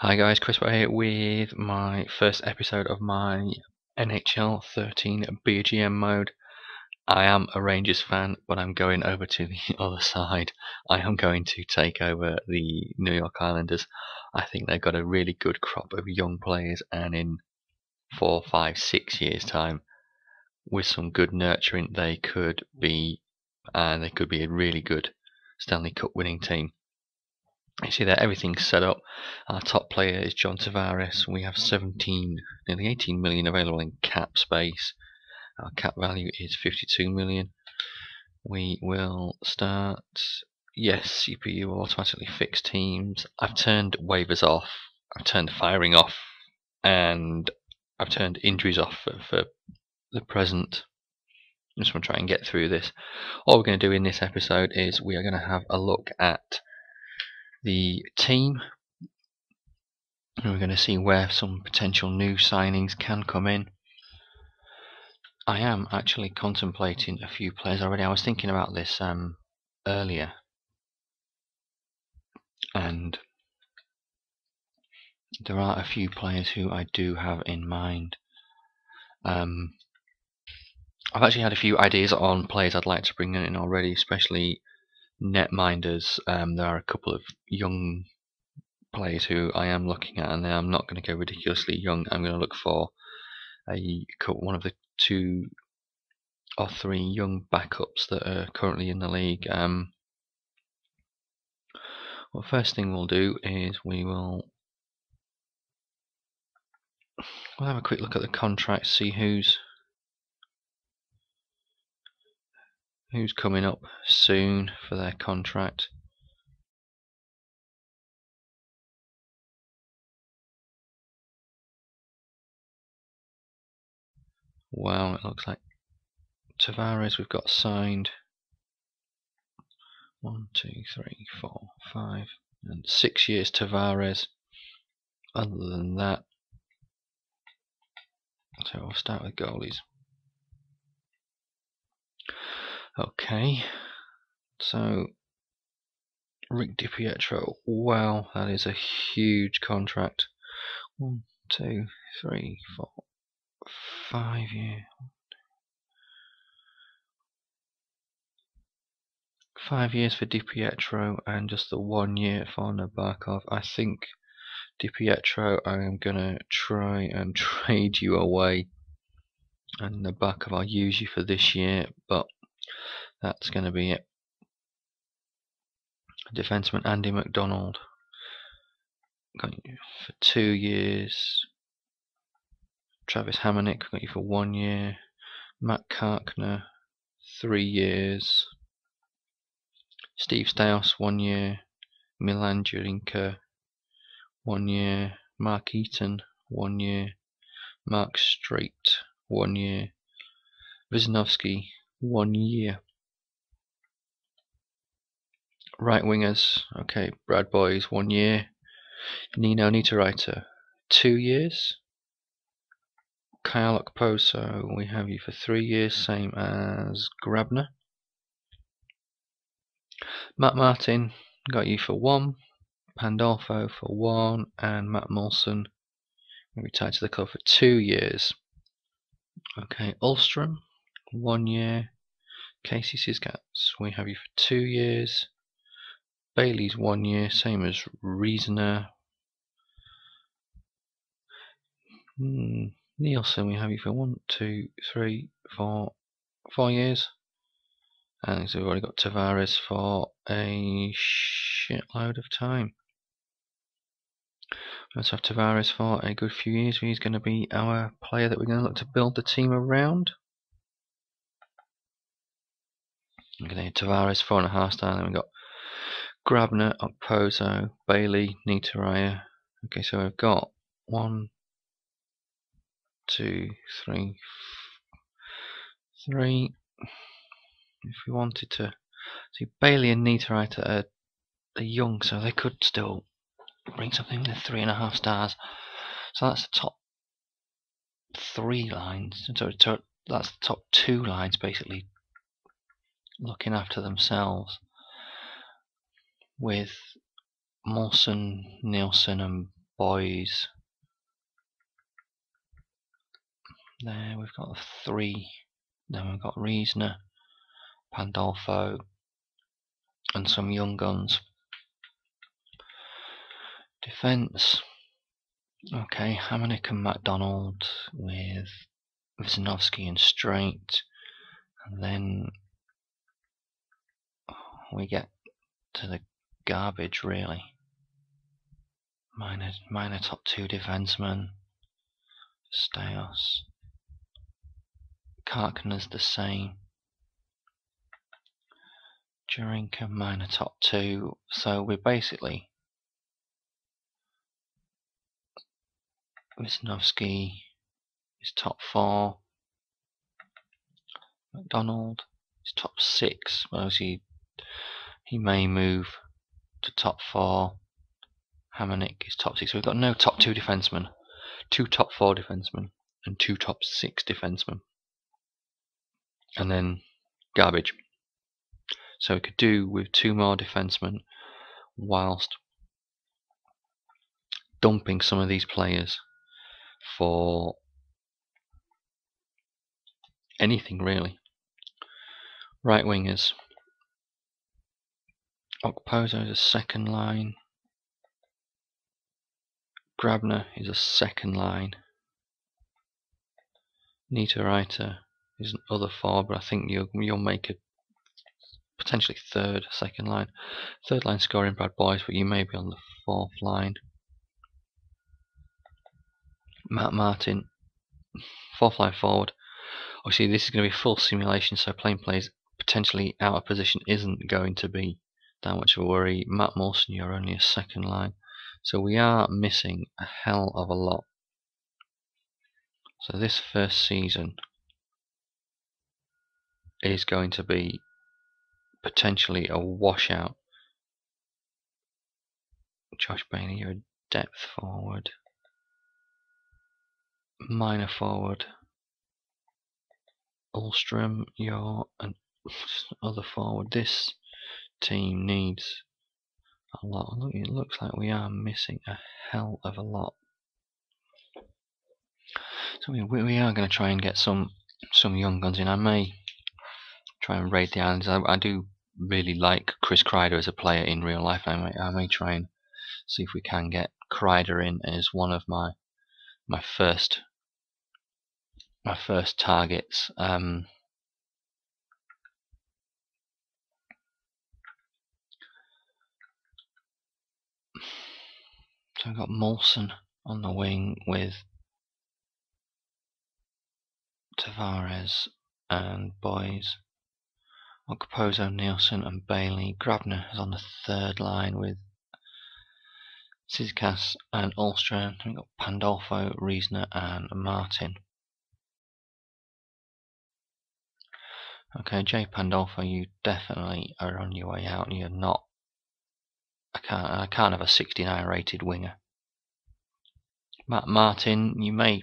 Hi guys, Chris here with my first episode of my NHL 13 BGM mode. I am a Rangers fan, but I'm going over to the other side. I am going to take over the New York Islanders. I think they've got a really good crop of young players, and in 4, 5, 6 years' time, with some good nurturing, they could be a really good Stanley Cup winning team. You see there, everything's set up. Our top player is John Tavares. We have 17, nearly 18 million available in cap space. Our cap value is 52 million. We will start. Yes, CPU will automatically fix teams. I've turned waivers off. I've turned firing off, and I've turned injuries off for the present. I just want to try and get through this. All we're going to do in this episode is we are going to have a look at the team. And we're going to see where some potential new signings can come in. I am actually contemplating a few players already. I was thinking about this earlier, and there are a few players who I do have in mind. I've actually had a few ideas on players I'd like to bring in already, especially netminders. There are a couple of young players who I am looking at, and I'm not going to go ridiculously young. I'm going to look for one of the 2 or 3 young backups that are currently in the league. Well, first thing we'll do is we'll have a quick look at the contracts, see who's coming up soon for their contract. Wow, it looks like Tavares we've got signed 1, 2, 3, 4, 5, and 6 years Tavares. Other than that, so we'll start with goalies. Okay, so Rick DiPietro. Wow, that is a huge contract. 1, 2, 3, 4, 5 years. 5 years for DiPietro and just the 1 year for Nabokov. I think DiPietro, I am gonna try and trade you away, and Nabokov I'll use you for this year, but that's gonna be it. Defenseman Andy McDonald, got you for 2 years. Travis Hamonic, got you for 1 year. Matt Karkner, 3 years. Steve Staus, 1 year. Milan Jurinka, 1 year. Mark Eaton, 1 year. Mark Strait, 1 year. Wisnowski, 1 year. Right wingers, okay, Brad Boys, 1 year. Nino Niederreiter, 2 years. Kyle Okposo, we have you for 3 years, same as Grabner. Matt Martin, got you for 1. Pandolfo for 1, and Matt Molson retired to the club for 2 years. Okay, Ulstrom, 1 year. Casey Siskats, we have you for 2 years. Bailey's 1 year, same as Reasoner. Nielsen, we have you for 1, 2, 3, 4 years. And so we've already got Tavares for a shitload of time. Let's have Tavares for a good few years. He's going to be our player that we're going to look to build the team around. We're going to hit Tavares 4.5 stars. Then we've got Grabner, Okposo, Bailey, Niederreiter. Okay, so we've got 1, 2, 3. If we wanted to see, Bailey and Niederreiter are young, so they could still bring something with 3.5 stars. So that's the top 3 lines. So that's the top 2 lines basically looking after themselves, with Molson, Nielsen, and Boys. There we've got 3. Then we've got Riesner, Pandolfo, and some young guns. Defence. Okay, Hamonic and MacDonald with Wisnowski and Straight, and then we get to the garbage really. Minor top 2 defensemen. Staios. Karkner's the same. Jurinka, minor top 2. So we're basically Wisnowski is top 4. MacDonald is top 6. Well, he may move to top 4. Hamonic is top 6. We've got no top 2 defensemen, 2 top 4 defensemen, and 2 top 6 defensemen. And then garbage. So we could do with 2 more defensemen whilst dumping some of these players for anything really. Right wingers. Okposo is a second line. Grabner is a second line. Niederreiter is an other forward, but I think you'll make a potentially second line. Third line scoring Brad Boyce, but you may be on the 4th line. Matt Martin, 4th line forward. Obviously this is going to be full simulation, so playing plays potentially out of position isn't going to be that much of a worry. Matt Mawson, you're only a second line. So we are missing a hell of a lot. So this first season is going to be potentially a washout. Josh Bailey, you're a depth forward. Minor forward. Ulstrom, you're an other forward. This team needs a lot. It looks like we are missing a hell of a lot. So we are going to try and get some young guns in. I may try and raid the islands. I do really like Chris Kreider as a player in real life. I may try and see if we can get Kreider in as one of my first targets. So I've got Molson on the wing with Tavares and Boys. Okposo, Nielsen and Bailey. Grabner is on the 3rd line with Sizkas and Ulstrom. We've got Pandolfo, Riesner and Martin. Okay, Jay Pandolfo, you definitely are on your way out. You're not. I can't have a 69 rated winger. Matt Martin, you may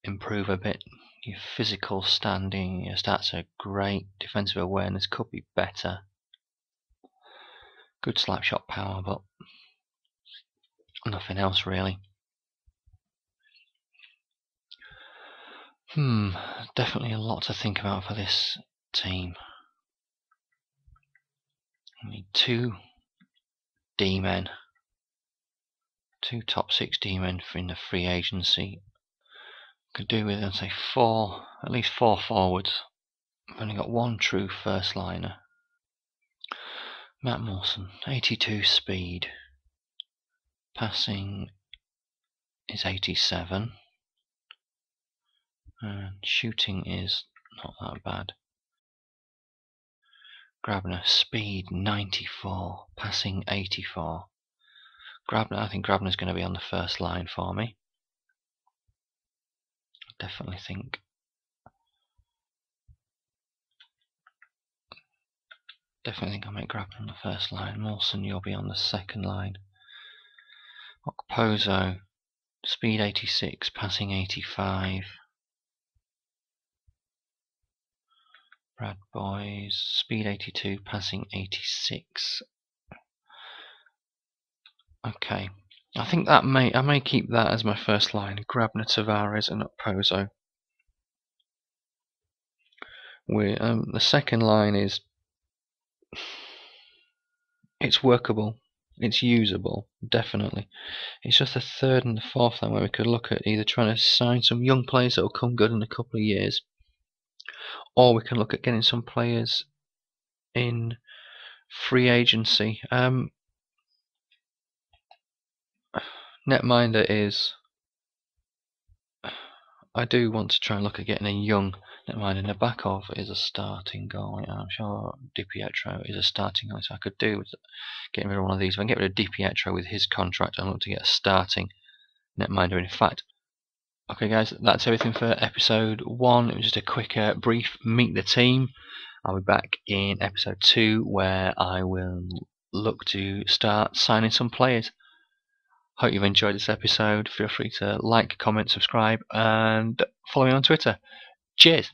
improve a bit. Your physical standing, your stats are great. Defensive awareness could be better. Good slap shot power, but nothing else really. Definitely a lot to think about for this team. We need 2 D-men. 2 top 6 D-men in the free agency. Could do with, I'd say, at least 4 forwards. I've only got 1 true first liner. Matt Mawson, 82 speed. Passing is 87. And shooting is not that bad. Grabner, speed 94. Passing 84. I think Grabner's going to be on the first line for me. I definitely think. I'll make Grabner on the first line. Mawson, you'll be on the second line. Okposo, speed 86, passing 85. Brad Boys, speed 82, passing 86. Okay, I think that I may keep that as my first line. Grabner, Tavares, and Pozo. The second line is, it's workable, it's usable, definitely. It's just the third and the fourth line where we could look at either trying to sign some young players that will come good in a couple of years, or we can look at getting some players in free agency. Netminder is, I do want to try and look at getting a young netminder. Nabokov is a starting goalie. I'm sure DiPietro is a starting goalie, so I could do with getting rid of one of these. If I can get rid of DiPietro with his contract, I'll look to get a starting netminder. In fact, okay guys, that's everything for episode 1. It was just a quick brief meet the team. I'll be back in episode 2 where I will look to start signing some players. Hope you've enjoyed this episode. Feel free to like, comment, subscribe, and follow me on Twitter. Cheers!